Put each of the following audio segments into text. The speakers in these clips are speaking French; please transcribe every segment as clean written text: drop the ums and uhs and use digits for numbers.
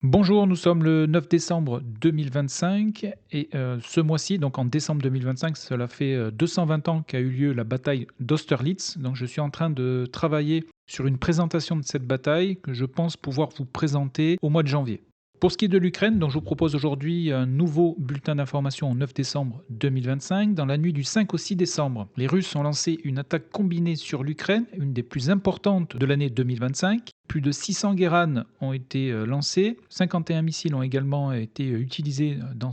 Bonjour, nous sommes le 9 décembre 2025 et ce mois-ci, donc en décembre 2025, cela fait 220 ans qu'a eu lieu la bataille d'Austerlitz. Donc je suis en train de travailler sur une présentation de cette bataille que je pense pouvoir vous présenter au mois de janvier. Pour ce qui est de l'Ukraine, donc je vous propose aujourd'hui un nouveau bulletin d'information au 9 décembre 2025. Dans la nuit du 5 au 6 décembre, les Russes ont lancé une attaque combinée sur l'Ukraine, une des plus importantes de l'année 2025. Plus de 600 Guéranes ont été lancés, 51 missiles ont également été utilisés dans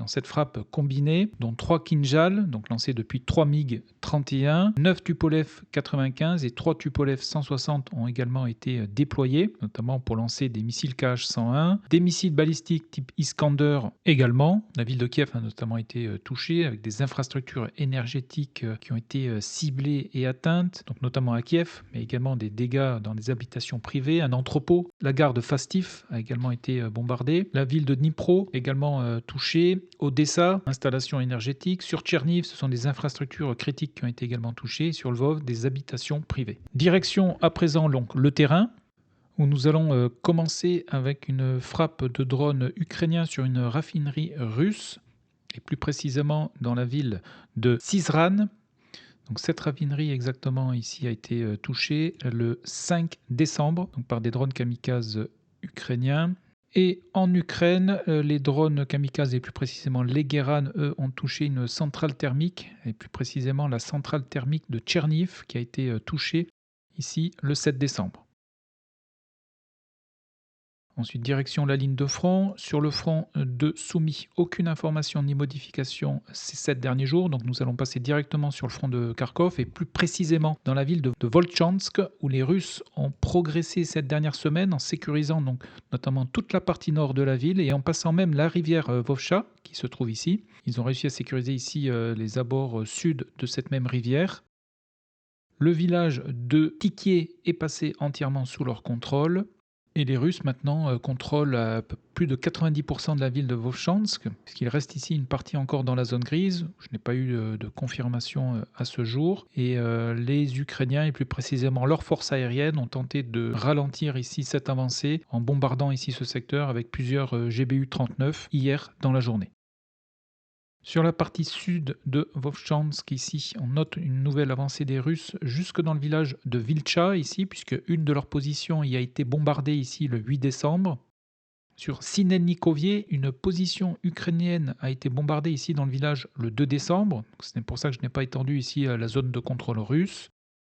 cette frappe combinée, dont 3 Kinjal, donc lancés depuis 3 MiG-31, 9 Tupolev 95 et 3 Tupolev 160 ont également été déployés, notamment pour lancer des missiles Kh-101, des missiles balistiques type Iskander également. La ville de Kiev a notamment été touchée avec des infrastructures énergétiques qui ont été ciblées et atteintes, donc notamment à Kiev, mais également des dégâts dans les habitations privées, un entrepôt. La gare de Fastiv a également été bombardée. La ville de Dnipro également touchée. Odessa, installation énergétique. Sur Tcherniv, ce sont des infrastructures critiques qui ont été également touchées. Sur Lvov, des habitations privées. Direction à présent donc le terrain, où nous allons commencer avec une frappe de drone ukrainien sur une raffinerie russe, et plus précisément dans la ville de Syzran. Donc cette raffinerie exactement ici a été touchée le 5 décembre donc par des drones kamikazes ukrainiens. Et en Ukraine, les drones kamikazes et plus précisément les Guéranes, eux, ont touché une centrale thermique, et plus précisément la centrale thermique de Tcherniv qui a été touchée ici le 7 décembre. Ensuite, direction la ligne de front. Sur le front de Soumy, aucune information ni modification ces 7 derniers jours. Donc nous allons passer directement sur le front de Kharkov et plus précisément dans la ville de Voltchansk où les Russes ont progressé cette dernière semaine en sécurisant donc notamment toute la partie nord de la ville et en passant même la rivière Vovcha qui se trouve ici. Ils ont réussi à sécuriser ici les abords sud de cette même rivière. Le village de Tikié est passé entièrement sous leur contrôle. Et les Russes maintenant contrôlent plus de 90% de la ville de Vovchansk, puisqu'il reste ici une partie encore dans la zone grise. Je n'ai pas eu de confirmation à ce jour. Et les Ukrainiens, et plus précisément leurs forces aériennes, ont tenté de ralentir ici cette avancée en bombardant ici ce secteur avec plusieurs GBU-39 hier dans la journée. Sur la partie sud de Vovchansk, ici, on note une nouvelle avancée des Russes jusque dans le village de Vilcha, ici, puisque une de leurs positions y a été bombardée ici le 8 décembre. Sur Sinelnikovie, une position ukrainienne a été bombardée ici dans le village le 2 décembre. C'est pour ça que je n'ai pas étendu ici la zone de contrôle russe.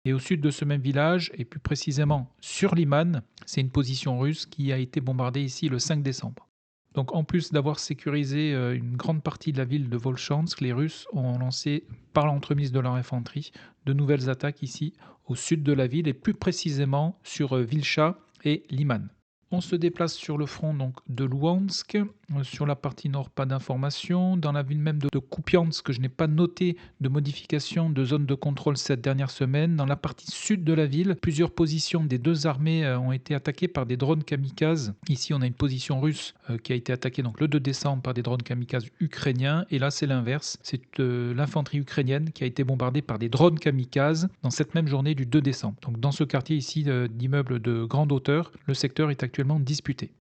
Et au sud de ce même village, et plus précisément sur Liman, c'est une position russe qui a été bombardée ici le 5 décembre. Donc en plus d'avoir sécurisé une grande partie de la ville de Volchansk, les Russes ont lancé, par l'entremise de leur infanterie, de nouvelles attaques ici au sud de la ville et plus précisément sur Vilcha et Liman. On se déplace sur le front donc de Louhansk. Sur la partie nord, pas d'informations. Dans la ville même de Kupiansk, je n'ai pas noté de modification de zone de contrôle cette dernière semaine. Dans la partie sud de la ville, plusieurs positions des deux armées ont été attaquées par des drones kamikazes. Ici, on a une position russe qui a été attaquée donc, le 2 décembre par des drones kamikazes ukrainiens. Et là, c'est l'inverse. C'est l'infanterie ukrainienne qui a été bombardée par des drones kamikazes dans cette même journée du 2 décembre. Donc, dans ce quartier ici d'immeubles de grande hauteur, le secteur est actuellement disputé.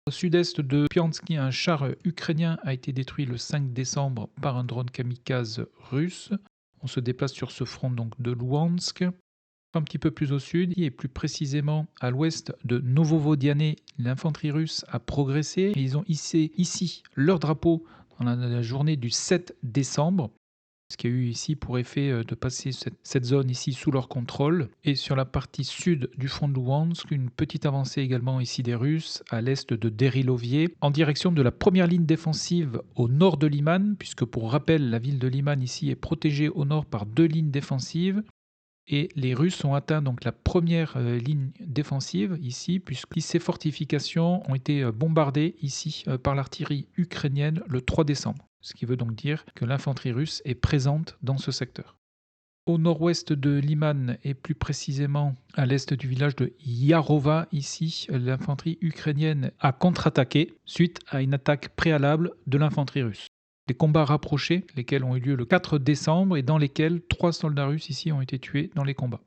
Au sud-est de Piansky, un char ukrainien a été détruit le 5 décembre par un drone kamikaze russe. On se déplace sur ce front donc de Louhansk. Un petit peu plus au sud et plus précisément à l'ouest de Novovodiyane, l'infanterie russe a progressé. Ils ont hissé ici leur drapeau dans la journée du 7 décembre. Ce qui a eu ici pour effet de passer cette zone ici sous leur contrôle. Et sur la partie sud du front de Louhansk, une petite avancée également ici des Russes à l'est de Derilovier, en direction de la première ligne défensive au nord de Liman, puisque pour rappel, la ville de Liman ici est protégée au nord par 2 lignes défensives. Et les Russes ont atteint donc la première ligne défensive ici, puisque ces fortifications ont été bombardées ici par l'artillerie ukrainienne le 3 décembre. Ce qui veut donc dire que l'infanterie russe est présente dans ce secteur. Au nord-ouest de Liman et plus précisément à l'est du village de Yarova, ici, l'infanterie ukrainienne a contre-attaqué suite à une attaque préalable de l'infanterie russe. Des combats rapprochés, lesquels ont eu lieu le 4 décembre et dans lesquels 3 soldats russes ici ont été tués dans les combats.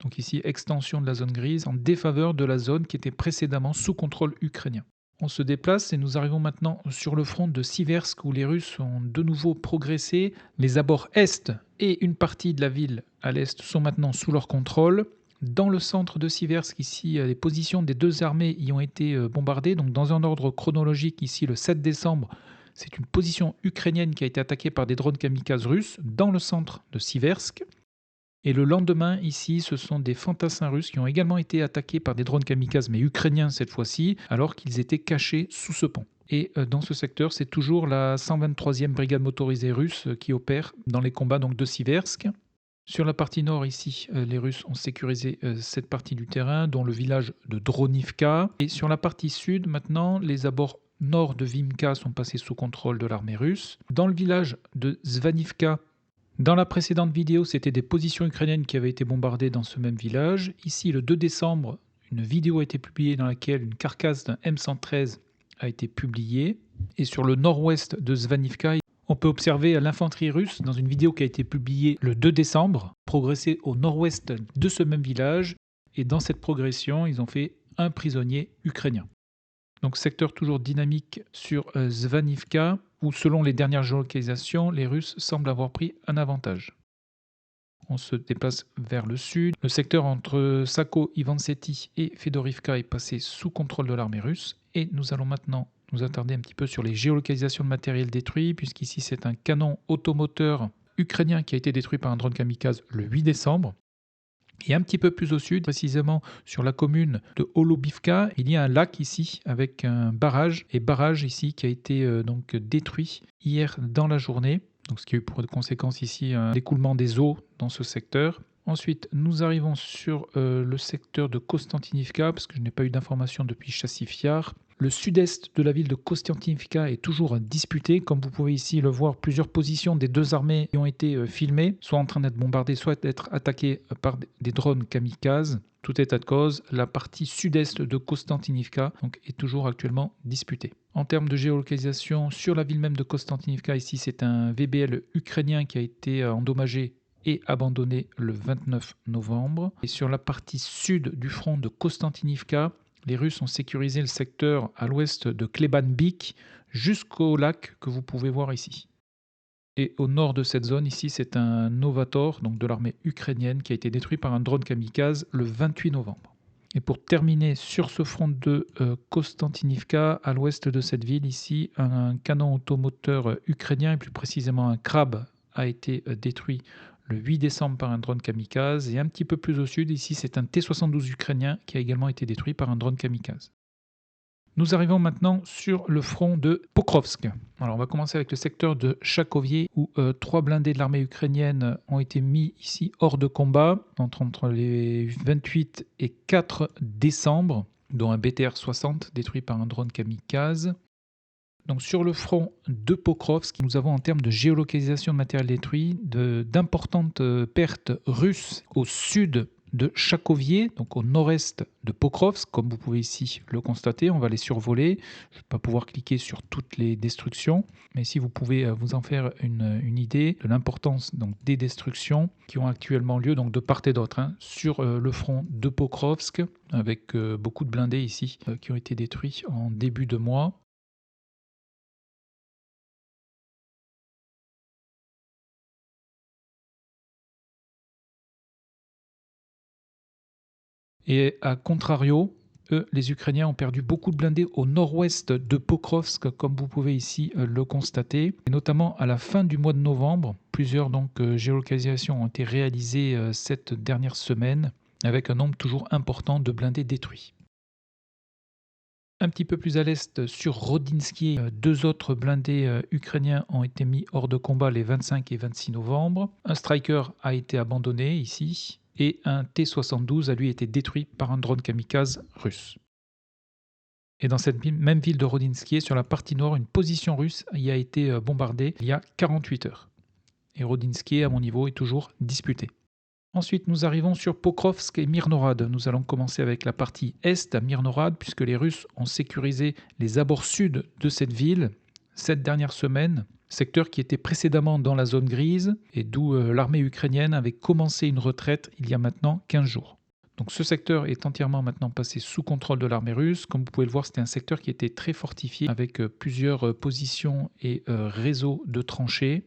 Donc ici, extension de la zone grise en défaveur de la zone qui était précédemment sous contrôle ukrainien. On se déplace et nous arrivons maintenant sur le front de Siversk où les Russes ont de nouveau progressé. Les abords est et une partie de la ville à l'est sont maintenant sous leur contrôle. Dans le centre de Siversk, ici, les positions des deux armées y ont été bombardées. Donc dans un ordre chronologique, ici le 7 décembre, c'est une position ukrainienne qui a été attaquée par des drones kamikazes russes dans le centre de Siversk. Et le lendemain, ici, ce sont des fantassins russes qui ont également été attaqués par des drones kamikazes, mais ukrainiens cette fois-ci, alors qu'ils étaient cachés sous ce pont. Et dans ce secteur, c'est toujours la 123e brigade motorisée russe qui opère dans les combats donc, de Siversk. Sur la partie nord, ici, les Russes ont sécurisé cette partie du terrain, dont le village de Dronivka. Et sur la partie sud, maintenant, les abords nord de Vimka sont passés sous contrôle de l'armée russe. Dans le village de Zvanivka, dans la précédente vidéo, c'était des positions ukrainiennes qui avaient été bombardées dans ce même village. Ici, le 2 décembre, une vidéo a été publiée dans laquelle une carcasse d'un M113 a été publiée. Et sur le nord-ouest de Zvanivka, on peut observer l'infanterie russe dans une vidéo qui a été publiée le 2 décembre, progresser au nord-ouest de ce même village. Et dans cette progression, ils ont fait un prisonnier ukrainien. Donc secteur toujours dynamique sur Zvanivka, où selon les dernières géolocalisations, les Russes semblent avoir pris un avantage. On se déplace vers le sud. Le secteur entre Sako, Ivanseti et Fedorivka est passé sous contrôle de l'armée russe. Et nous allons maintenant nous attarder un petit peu sur les géolocalisations de matériel détruit, puisqu'ici c'est un canon automoteur ukrainien qui a été détruit par un drone kamikaze le 8 décembre. Et un petit peu plus au sud, précisément sur la commune de Holobivka, il y a un lac ici avec un barrage, et barrage ici qui a été donc détruit hier dans la journée, donc ce qui a eu pour conséquence ici un écoulement des eaux dans ce secteur. Ensuite, nous arrivons sur le secteur de Kostantinivka, parce que je n'ai pas eu d'informations depuis Chassifiar. Le sud-est de la ville de Kostantinivka est toujours disputé. Comme vous pouvez ici le voir, plusieurs positions des deux armées ont été filmées, soit en train d'être bombardées, soit d'être attaquées par des drones kamikazes. Tout état de cause, la partie sud-est de Kostantinivka donc, est toujours actuellement disputée. En termes de géolocalisation, sur la ville même de Kostantinivka, ici c'est un VBL ukrainien qui a été endommagé et abandonné le 29 novembre. Et sur la partie sud du front de Kostantinivka, les Russes ont sécurisé le secteur à l'ouest de Klebanbik jusqu'au lac que vous pouvez voir ici. Et au nord de cette zone, ici, c'est un Novator, donc de l'armée ukrainienne, qui a été détruit par un drone kamikaze le 28 novembre. Et pour terminer sur ce front de Kostantinivka, à l'ouest de cette ville, ici, un canon automoteur ukrainien, et plus précisément un Krab, a été détruit le 8 décembre par un drone kamikaze. Et un petit peu plus au sud, ici, c'est un T-72 ukrainien qui a également été détruit par un drone kamikaze. Nous arrivons maintenant sur le front de Pokrovsk. Alors on va commencer avec le secteur de Chakovier où 3 blindés de l'armée ukrainienne ont été mis ici hors de combat entre les 28 et 4 décembre, dont un BTR-60 détruit par un drone kamikaze. Donc sur le front de Pokrovsk, nous avons en termes de géolocalisation de matériel détruit d'importantes pertes russes au sud de Chakovier, donc au nord-est de Pokrovsk, comme vous pouvez ici le constater. On va les survoler. Je ne vais pas pouvoir cliquer sur toutes les destructions, mais ici vous pouvez vous en faire une idée de l'importance donc, des destructions qui ont actuellement lieu donc, de part et d'autre sur le front de Pokrovsk, avec beaucoup de blindés ici qui ont été détruits en début de mois. Et à contrario, les Ukrainiens ont perdu beaucoup de blindés au nord-ouest de Pokrovsk, comme vous pouvez ici le constater. Et notamment à la fin du mois de novembre, plusieurs géolocalisations ont été réalisées cette dernière semaine, avec un nombre toujours important de blindés détruits. Un petit peu plus à l'est, sur Rodinsky, 2 autres blindés ukrainiens ont été mis hors de combat les 25 et 26 novembre. Un Striker a été abandonné ici. Et un T-72 a lui été détruit par un drone kamikaze russe. Et dans cette même ville de Rodinsky, sur la partie nord, une position russe y a été bombardée il y a 48 heures. Et Rodinsky, à mon niveau, est toujours disputé. Ensuite, nous arrivons sur Pokrovsk et Mirnorad. Nous allons commencer avec la partie est à Mirnorad, puisque les Russes ont sécurisé les abords sud de cette ville cette dernière semaine. secteur qui était précédemment dans la zone grise et d'où l'armée ukrainienne avait commencé une retraite il y a maintenant 15 jours. Donc ce secteur est entièrement maintenant passé sous contrôle de l'armée russe. Comme vous pouvez le voir, c'était un secteur qui était très fortifié avec plusieurs positions et réseaux de tranchées.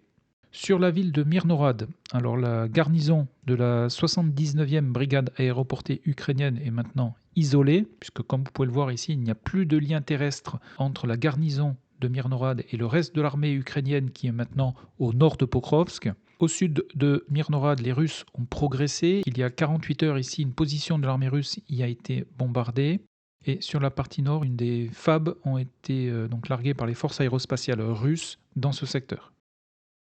Sur la ville de Myrnorad, alors la garnison de la 79e brigade aéroportée ukrainienne est maintenant isolée, puisque comme vous pouvez le voir ici, il n'y a plus de lien terrestre entre la garnison de Myrnorad et le reste de l'armée ukrainienne qui est maintenant au nord de Pokrovsk. Au sud de Myrnorad, les Russes ont progressé. Il y a 48 heures ici, une position de l'armée russe y a été bombardée. Et sur la partie nord, une des FAB ont été donc larguées par les forces aérospatiales russes dans ce secteur.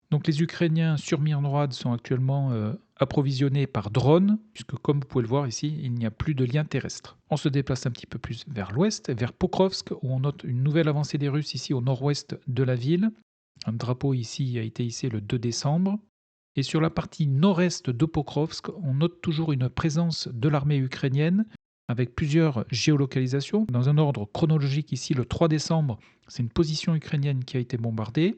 Donc les Ukrainiens sur Myrnorad sont actuellement approvisionnés par drone, puisque comme vous pouvez le voir ici, il n'y a plus de lien terrestre. On se déplace un petit peu plus vers l'ouest, vers Pokrovsk, où on note une nouvelle avancée des Russes ici au nord-ouest de la ville. Un drapeau ici a été hissé le 2 décembre. Et sur la partie nord-est de Pokrovsk, on note toujours une présence de l'armée ukrainienne avec plusieurs géolocalisations. Dans un ordre chronologique ici, le 3 décembre, c'est une position ukrainienne qui a été bombardée.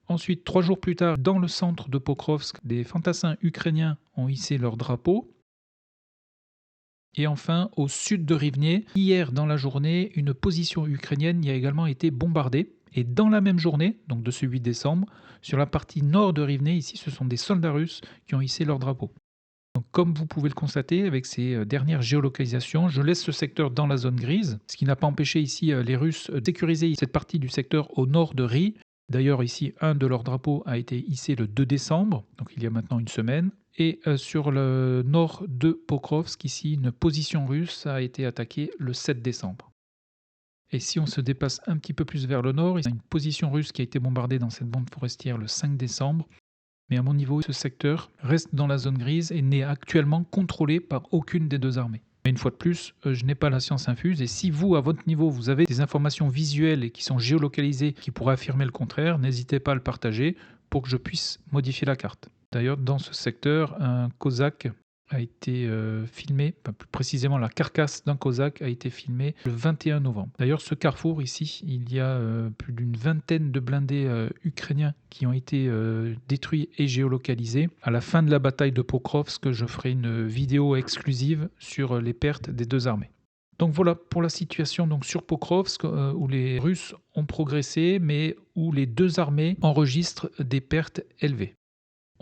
Ensuite, 3 jours plus tard, dans le centre de Pokrovsk, des fantassins ukrainiens ont hissé leur drapeau. Et enfin, au sud de Rivne, hier dans la journée, une position ukrainienne y a également été bombardée. Et dans la même journée, donc de ce 8 décembre, sur la partie nord de Rivne, ici, ce sont des soldats russes qui ont hissé leur drapeau. Donc, comme vous pouvez le constater avec ces dernières géolocalisations, je laisse ce secteur dans la zone grise, ce qui n'a pas empêché ici les Russes de sécuriser cette partie du secteur au nord de Ri. D'ailleurs, ici, un de leurs drapeaux a été hissé le 2 décembre, donc il y a maintenant une semaine. Et sur le nord de Pokrovsk, ici, une position russe a été attaquée le 7 décembre. Et si on se déplace un petit peu plus vers le nord, il y a une position russe qui a été bombardée dans cette bande forestière le 5 décembre. Mais à mon niveau, ce secteur reste dans la zone grise et n'est actuellement contrôlé par aucune des deux armées. Mais une fois de plus, je n'ai pas la science infuse et si vous, à votre niveau, vous avez des informations visuelles et qui sont géolocalisées qui pourraient affirmer le contraire, n'hésitez pas à le partager pour que je puisse modifier la carte. D'ailleurs, dans ce secteur, un Cosaque a été filmé, plus précisément la carcasse d'un Cosaque a été filmée le 21 novembre. D'ailleurs, ce carrefour ici, il y a plus d'une vingtaine de blindés ukrainiens qui ont été détruits et géolocalisés. À la fin de la bataille de Pokrovsk, je ferai une vidéo exclusive sur les pertes des deux armées. Donc voilà pour la situation donc sur Pokrovsk où les Russes ont progressé mais où les deux armées enregistrent des pertes élevées.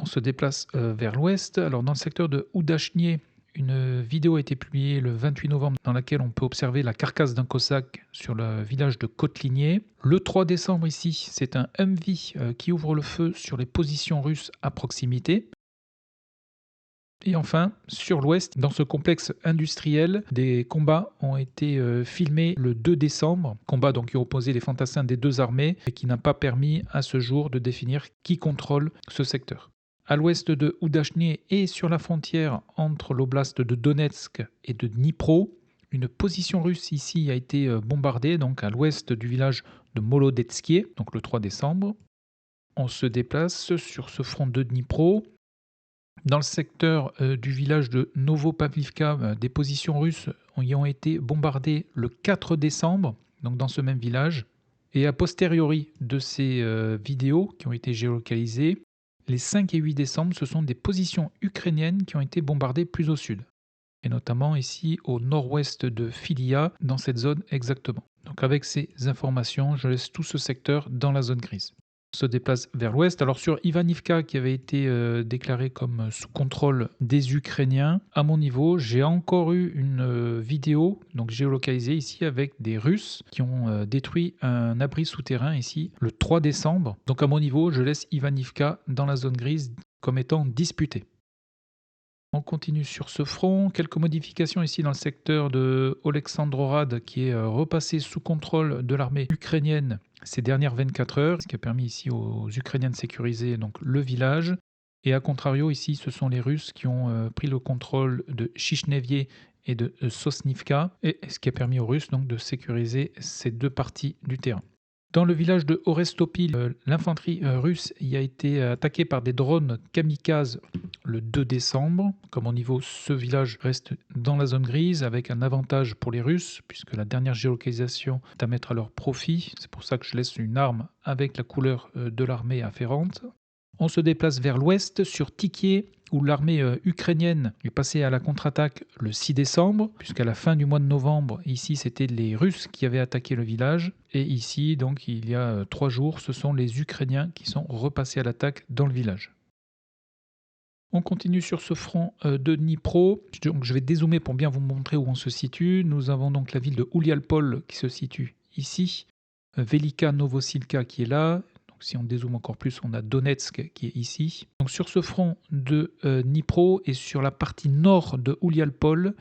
On se déplace vers l'ouest. Alors dans le secteur de Oudachnie, une vidéo a été publiée le 28 novembre dans laquelle on peut observer la carcasse d'un Cosaque sur le village de Kotlinier. Le 3 décembre ici, c'est un Humvee qui ouvre le feu sur les positions russes à proximité. Et enfin, sur l'ouest, dans ce complexe industriel, des combats ont été filmés le 2 décembre. Combats donc qui opposaient les fantassins des deux armées et qui n'a pas permis à ce jour de définir qui contrôle ce secteur. À l'ouest de Oudachnie et sur la frontière entre l'oblast de Donetsk et de Dnipro, une position russe ici a été bombardée, donc à l'ouest du village de Molodetskié, donc le 3 décembre. On se déplace sur ce front de Dnipro. Dans le secteur du village de Novopavlivka, des positions russes y ont été bombardées le 4 décembre, donc dans ce même village. Et a posteriori de ces vidéos qui ont été géolocalisées, les 5 et 8 décembre, ce sont des positions ukrainiennes qui ont été bombardées plus au sud. Et notamment ici au nord-ouest de Filia, dans cette zone exactement. Donc avec ces informations, je laisse tout ce secteur dans la zone grise. On se déplace vers l'ouest. Alors sur Ivanivka, qui avait été déclaré comme sous contrôle des Ukrainiens, à mon niveau, j'ai encore eu une vidéo donc géolocalisée ici avec des Russes qui ont détruit un abri souterrain ici le 3 décembre. Donc à mon niveau, je laisse Ivanivka dans la zone grise comme étant disputée. On continue sur ce front. Quelques modifications ici dans le secteur de Oleksandrorad qui est repassé sous contrôle de l'armée ukrainienne ces dernières 24 heures, ce qui a permis ici aux Ukrainiens de sécuriser donc, le village. Et à contrario, ici, ce sont les Russes qui ont pris le contrôle de Chishnevie et de Sosnivka, et ce qui a permis aux Russes donc, de sécuriser ces deux parties du terrain. Dans le village de Orestopil, l'infanterie russe y a été attaquée par des drones kamikazes le 2 décembre. Comme au niveau, ce village reste dans la zone grise avec un avantage pour les Russes puisque la dernière géolocalisation est à mettre à leur profit. C'est pour ça que je laisse une arme avec la couleur de l'armée afférente. On se déplace vers l'ouest sur Tikié, où l'armée ukrainienne est passée à la contre-attaque le 6 décembre, puisqu'à la fin du mois de novembre, ici c'était les Russes qui avaient attaqué le village, et ici, donc il y a 3 jours, ce sont les Ukrainiens qui sont repassés à l'attaque dans le village. On continue sur ce front de Dnipro. Donc, je vais dézoomer pour bien vous montrer où on se situe. Nous avons donc la ville de Oulialpol qui se situe ici, Velika Novosilka qui est là. Donc, si on dézoome encore plus, on a Donetsk qui est ici. Donc, sur ce front de Dnipro et sur la partie nord de Oulialpol,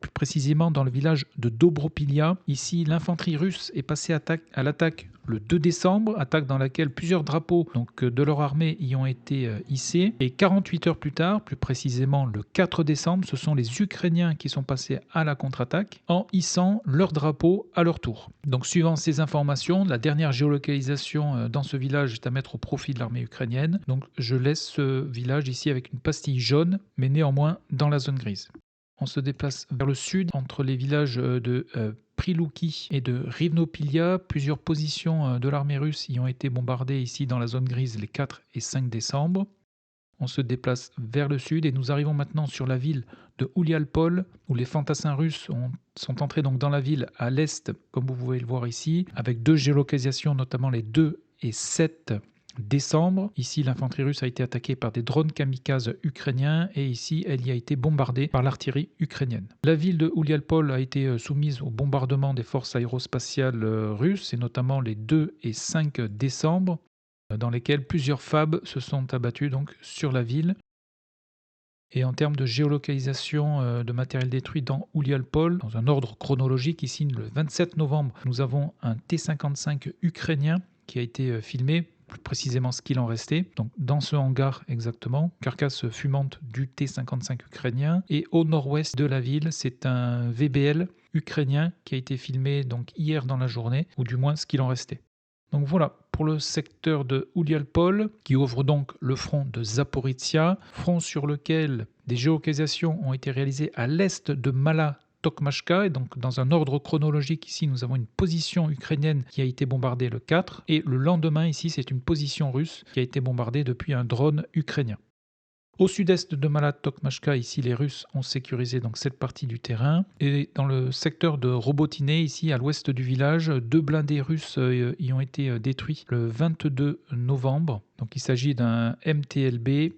plus précisément dans le village de Dobropilia. Ici, l'infanterie russe est passée à l'attaque le 2 décembre, attaque dans laquelle plusieurs drapeaux de leur armée y ont été hissés. Et 48 heures plus tard, plus précisément le 4 décembre, ce sont les Ukrainiens qui sont passés à la contre-attaque en hissant leurs drapeaux à leur tour. Donc suivant ces informations, la dernière géolocalisation dans ce village est à mettre au profit de l'armée ukrainienne. Donc je laisse ce village ici avec une pastille jaune, mais néanmoins dans la zone grise. On se déplace vers le sud, entre les villages de Prilouki et de Rivnopilia. Plusieurs positions de l'armée russe y ont été bombardées ici dans la zone grise les 4 et 5 décembre. On se déplace vers le sud et nous arrivons maintenant sur la ville de Oulialpol, où les fantassins russes sont entrés donc dans la ville à l'est, comme vous pouvez le voir ici, avec 2 géolocalisations, notamment les 2 et 7 décembre. Ici, l'infanterie russe a été attaquée par des drones kamikazes ukrainiens et ici, elle y a été bombardée par l'artillerie ukrainienne. La ville de Oulialpol a été soumise au bombardement des forces aérospatiales russes et notamment les 2 et 5 décembre, dans lesquels plusieurs FAB se sont abattus donc sur la ville. Et en termes de géolocalisation de matériel détruit dans Oulialpol, dans un ordre chronologique, ici le 27 novembre, nous avons un T-55 ukrainien qui a été filmé, plus précisément ce qu'il en restait, donc dans ce hangar exactement, carcasse fumante du T-55 ukrainien. Et au nord-ouest de la ville, c'est un VBL ukrainien qui a été filmé donc hier dans la journée, ou du moins ce qu'il en restait. Donc voilà pour le secteur de Oulialpol, qui ouvre donc le front de Zaporizhia, front sur lequel des géolocalisations ont été réalisées à l'est de Mala Tokmachka, et donc dans un ordre chronologique, ici nous avons une position ukrainienne qui a été bombardée le 4, et le lendemain ici c'est une position russe qui a été bombardée depuis un drone ukrainien. Au sud-est de Mala Tokmachka, ici les Russes ont sécurisé donc cette partie du terrain. Et dans le secteur de Robotine, ici à l'ouest du village, 2 blindés russes y ont été détruits le 22 novembre. Donc il s'agit d'un MTLB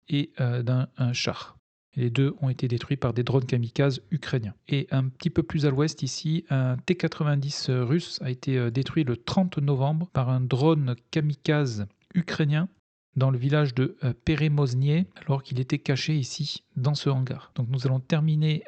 et d'un char. Les 2 ont été détruits par des drones kamikazes ukrainiens. Et un petit peu plus à l'ouest ici, un T-90 russe a été détruit le 30 novembre par un drone kamikaze ukrainien dans le village de Peremoznie, alors qu'il était caché ici dans ce hangar. Donc nous allons terminer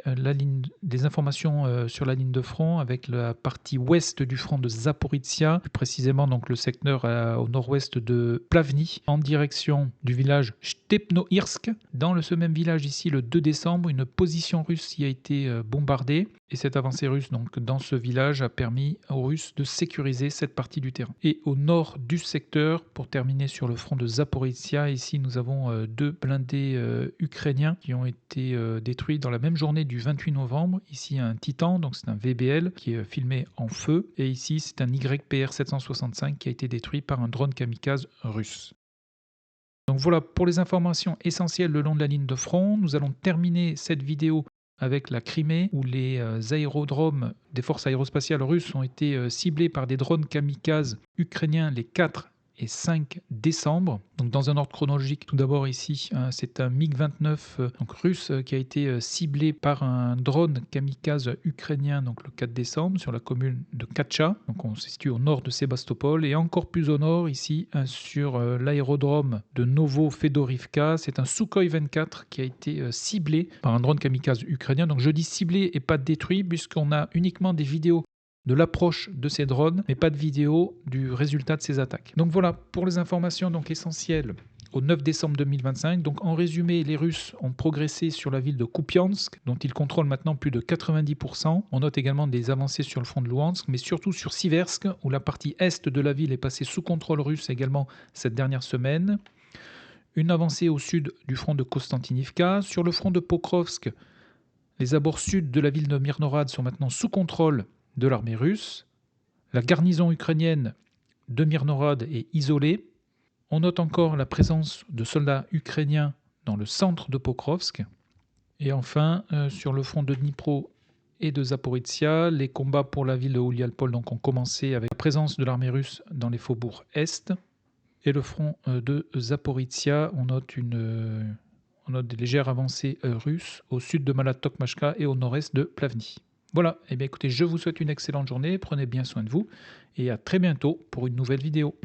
des informations sur la ligne de front avec la partie ouest du front de Zaporizhia, plus précisément donc le secteur au nord-ouest de Plavny, en direction du village Stepnoirsk. Dans ce même village ici, le 2 décembre, une position russe y a été bombardée. Et cette avancée russe donc, dans ce village a permis aux Russes de sécuriser cette partie du terrain. Et au nord du secteur, pour terminer sur le front de Zaporizhia, ici nous avons 2 blindés ukrainiens qui ont été détruits dans la même journée du 28 novembre. Ici un Titan, donc c'est un VBL qui est filmé en feu. Et ici c'est un YPR 765 qui a été détruit par un drone kamikaze russe. Donc voilà pour les informations essentielles le long de la ligne de front. Nous allons terminer cette vidéo avec la Crimée, où les aérodromes des forces aérospatiales russes ont été ciblés par des drones kamikazes ukrainiens les 4 et 5 décembre. Donc dans un ordre chronologique, tout d'abord ici, c'est un MiG-29 donc russe qui a été ciblé par un drone kamikaze ukrainien donc le 4 décembre sur la commune de Katcha. Donc on se situe au nord de Sébastopol et encore plus au nord ici sur l'aérodrome de Novo-Fedorivka. C'est un Sukhoi 24 qui a été ciblé par un drone kamikaze ukrainien. Donc je dis ciblé et pas détruit puisqu'on a uniquement des vidéos de l'approche de ces drones, mais pas de vidéo du résultat de ces attaques. Donc voilà pour les informations donc essentielles au 9 décembre 2025. Donc en résumé, les Russes ont progressé sur la ville de Kupiansk, dont ils contrôlent maintenant plus de 90%. On note également des avancées sur le front de Louhansk, mais surtout sur Siversk, où la partie est de la ville est passée sous contrôle russe également cette dernière semaine. une avancée au sud du front de Konstantinivka. Sur le front de Pokrovsk, les abords sud de la ville de Myrhorod sont maintenant sous contrôle de l'armée russe. La garnison ukrainienne de Myrhorod est isolée. On note encore la présence de soldats ukrainiens dans le centre de Pokrovsk. Et enfin, sur le front de Dnipro et de Zaporizhia, les combats pour la ville de Oulialpol ont commencé avec la présence de l'armée russe dans les faubourgs est. Et le front de Zaporizhia, on note des légères avancées russes au sud de Malatokmachka et au nord-est de Plavny. Voilà, et bien écoutez, je vous souhaite une excellente journée, prenez bien soin de vous et à très bientôt pour une nouvelle vidéo.